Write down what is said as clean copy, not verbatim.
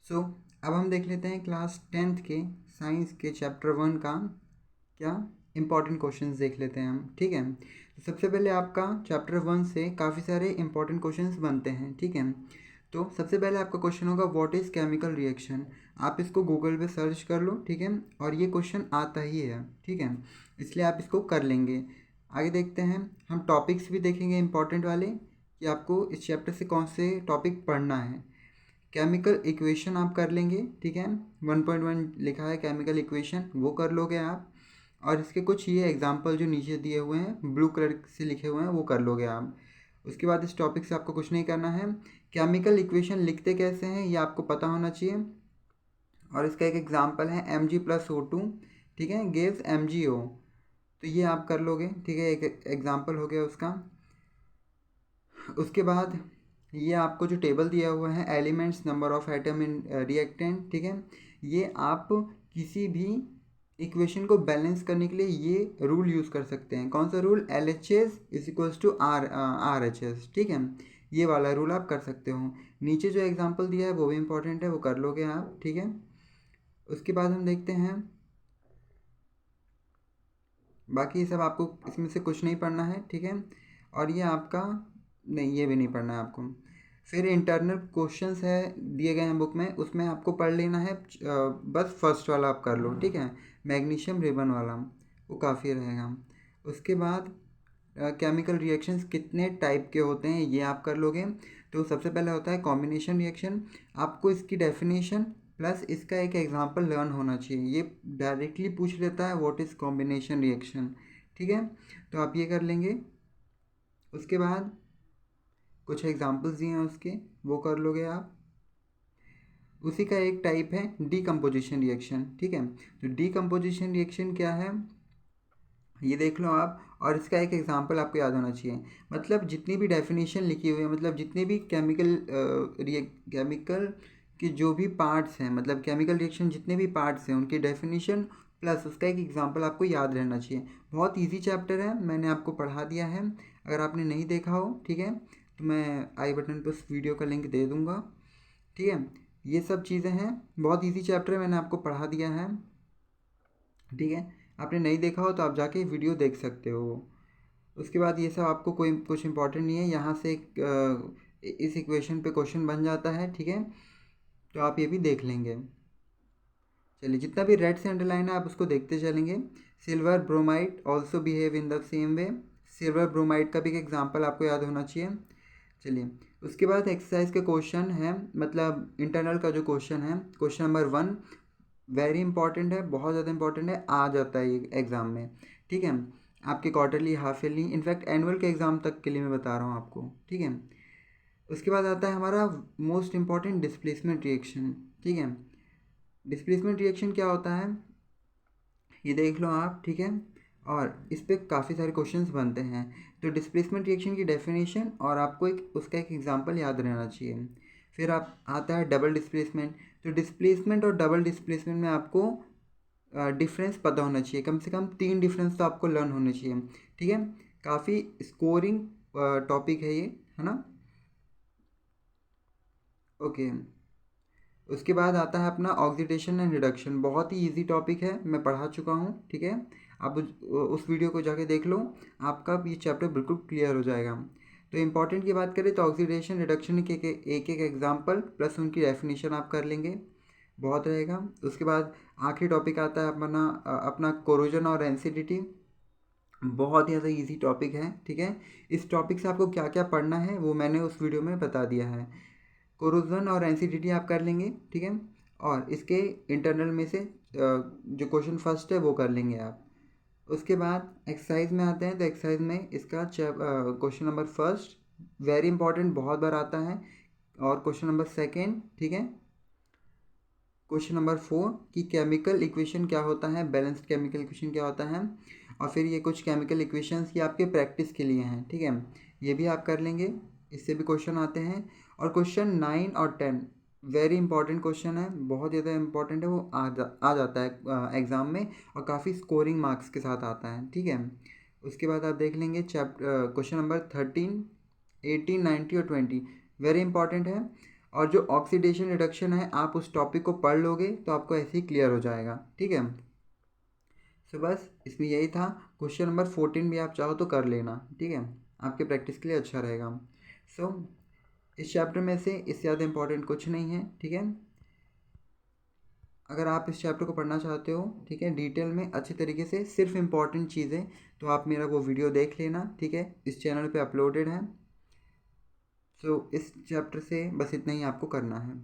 सो अब हम देख लेते हैं क्लास 10th के साइंस के चैप्टर 1 का क्या इम्पॉर्टेंट क्वेश्चंस देख लेते हैं हम। ठीक है, तो सबसे पहले आपका चैप्टर 1 से काफ़ी सारे इम्पॉर्टेंट क्वेश्चंस बनते हैं। ठीक है, तो सबसे पहले आपका क्वेश्चन होगा व्हाट इज़ केमिकल रिएक्शन। आप इसको गूगल पे सर्च कर लो। ठीक है, और ये क्वेश्चन आता ही है। ठीक है, इसलिए आप इसको कर लेंगे। आगे देखते हैं, हम टॉपिक्स भी देखेंगे इंपॉर्टेंट वाले कि आपको इस चैप्टर से कौन से टॉपिक पढ़ना है। केमिकल इक्वेशन आप कर लेंगे। ठीक है, 1.1 लिखा है केमिकल इक्वेशन, वो कर लोगे आप। और इसके कुछ ये एग्जांपल जो नीचे दिए हुए हैं ब्लू कलर से लिखे हुए हैं वो कर लोगे आप। उसके बाद इस टॉपिक से आपको कुछ नहीं करना है। केमिकल इक्वेशन लिखते कैसे हैं ये आपको पता होना चाहिए। और इसका एक एग्जांपल है Mg+O2, ठीक है, गिव्स MgO। तो ये आप कर लोगे। ठीक है, एक एग्जांपल हो गया उसका। उसके बाद ये आपको जो टेबल दिया हुआ है elements number of atom in reactant, ठीक है, ये आप किसी भी इक्वेशन को बैलेंस करने के लिए ये रूल यूज़ कर सकते हैं। कौन सा rule? LHS is equals to RHS। ठीक है, ये वाला रूल आप कर सकते हो। नीचे जो एग्जांपल दिया है वो भी इंपॉर्टेंट है, वो कर लोगे आप। ठीक है, उसके बाद हम देखते हैं, बाकी ये सब आपको इसमें से कुछ नहीं पढ़ना है। ठीक है, और ये आपका नहीं, ये भी नहीं पढ़ना है आपको। फिर इंटरनल क्वेश्चंस है दिए गए हैं बुक में, उसमें आपको पढ़ लेना है। बस फर्स्ट वाला आप कर लो। ठीक है, मैग्नीशियम रिबन वाला, वो काफ़ी रहेगा। उसके बाद केमिकल रिएक्शंस कितने टाइप के होते हैं ये आप कर लोगे। तो सबसे पहले होता है कॉम्बिनेशन रिएक्शन। आपको इसकी डेफिनेशन प्लस इसका एक एग्जांपल लर्न होना चाहिए। ये डायरेक्टली पूछ लेता है व्हाट इज़ कॉम्बिनेशन रिएक्शन। ठीक है, तो आप ये कर लेंगे। उसके बाद कुछ एग्जांपल्स दिए हैं उसके, वो कर लोगे आप। उसी का एक टाइप है डीकम्पोजिशन रिएक्शन। ठीक है, तो डीकम्पोजिशन रिएक्शन क्या है ये देख लो आप, और इसका एक एग्जांपल आपको याद होना चाहिए। मतलब जितनी भी डेफिनेशन लिखी हुई है, मतलब जितने भी केमिकल के जो भी पार्ट्स हैं, मतलब केमिकल रिएक्शन जितने भी पार्ट्स हैं उनकी डेफिनेशन प्लस उसका एक एग्जांपल आपको याद रहना चाहिए। बहुत इजी चैप्टर है, मैंने आपको पढ़ा दिया है। अगर आपने नहीं देखा हो, ठीक है, तो मैं आई बटन पर उस वीडियो का लिंक दे दूँगा। ठीक है, ये सब चीज़ें हैं, बहुत इजी चैप्टर है, मैंने आपको पढ़ा दिया है। ठीक है, आपने नहीं देखा हो तो आप जाके वीडियो देख सकते हो। उसके बाद ये सब आपको कोई कुछ इंपॉर्टेंट नहीं है। यहाँ से इस इक्वेशन पे क्वेश्चन बन जाता है। ठीक है, तो आप ये भी देख लेंगे। चलिए, जितना भी रेड से अंडरलाइन है आप उसको देखते चलेंगे। Silver bromide also behave in the same way. Silver bromide का भी एक एग्जाम्पल आपको याद होना चाहिए। चलिए, उसके बाद एक्सरसाइज के क्वेश्चन है, मतलब इंटरनल का जो क्वेश्चन है, क्वेश्चन नंबर 1 वेरी इंपॉर्टेंट है, बहुत ज़्यादा इंपॉर्टेंट है, आ जाता है ये एग्ज़ाम में। ठीक है, आपके quarterly, half yearly, in fact annual के एग्ज़ाम तक के लिए मैं बता रहा हूँ आपको। ठीक है, उसके बाद आता है हमारा मोस्ट इंपॉर्टेंट डिस्प्लेसमेंट रिएक्शन। ठीक है, डिस्प्लेसमेंट रिएक्शन क्या होता है ये देख लो आप। ठीक है, और इस पर काफ़ी सारे क्वेश्चंस बनते हैं। तो डिस्प्लेसमेंट रिएक्शन की डेफिनेशन और आपको एक उसका एक एग्जांपल याद रहना चाहिए। फिर आप आता है डबल डिस्प्लेसमेंट। तो डिस्प्लेसमेंट और डबल डिस्प्लेसमेंट में आपको डिफरेंस पता होना चाहिए, कम से कम 3 डिफरेंस तो आपको लर्न होने चाहिए। ठीक है, काफ़ी स्कोरिंग टॉपिक है ये, है ना। ओके, उसके बाद आता है अपना ऑक्सीडेशन एंड रिडक्शन। बहुत ही इजी टॉपिक है, मैं पढ़ा चुका हूँ। ठीक है, आप उस वीडियो को जाके देख लो, आपका ये चैप्टर बिल्कुल क्लियर हो जाएगा। तो इम्पॉर्टेंट की बात करें तो ऑक्सीडेशन रिडक्शन के एक एक एग्जाम्पल प्लस उनकी डेफिनेशन आप कर लेंगे, बहुत रहेगा। उसके बाद आखिरी टॉपिक आता है अपना कोरोजन और एसिडिटी। बहुत ही ज़्यादा इजी टॉपिक है। ठीक है, इस टॉपिक से आपको क्या क्या पढ़ना है वो मैंने उस वीडियो में बता दिया है। कोरोजन और एसिडिटी आप कर लेंगे। ठीक है, और इसके इंटरनल में से जो क्वेश्चन फर्स्ट है वो कर लेंगे आप। उसके बाद एक्सरसाइज में आते हैं, तो एक्सरसाइज में इसका question number first very important, बहुत बार आता है। और क्वेश्चन नंबर सेकेंड, ठीक है, क्वेश्चन नंबर 4 कि केमिकल इक्वेशन क्या होता है, बैलेंस्ड केमिकल इक्वेशन क्या होता है। और फिर ये कुछ केमिकल इक्वेशंस ये आपके प्रैक्टिस के लिए हैं। ठीक है, ये भी आप कर लेंगे, इससे भी क्वेश्चन आते हैं। और क्वेश्चन 9 और 10 वेरी इंपॉर्टेंट क्वेश्चन है, बहुत ज़्यादा इंपॉर्टेंट है, वो आ जाता है एग्ज़ाम में और काफ़ी स्कोरिंग मार्क्स के साथ आता है। ठीक है, उसके बाद आप देख लेंगे क्वेश्चन नंबर 13, 18, 19 और 20 वेरी इंपॉर्टेंट है। और जो ऑक्सीडेशन रिडक्शन है आप उस टॉपिक को पढ़ लोगे तो आपको ऐसे ही क्लियर हो जाएगा, ठीक है। सो बस इसमें यही था। क्वेश्चन नंबर 14 भी आप चाहो तो कर लेना, ठीक है, आपके प्रैक्टिस के लिए अच्छा रहेगा। सो इस चैप्टर में से इससे ज़्यादा इम्पोर्टेंट कुछ नहीं है, ठीक है। अगर आप इस चैप्टर को पढ़ना चाहते हो, ठीक है, डिटेल में अच्छे तरीके से, सिर्फ इम्पॉर्टेंट चीज़ें, तो आप मेरा वो वीडियो देख लेना, ठीक है, इस चैनल पे अपलोडेड है। सो इस चैप्टर से बस इतना ही आपको करना है।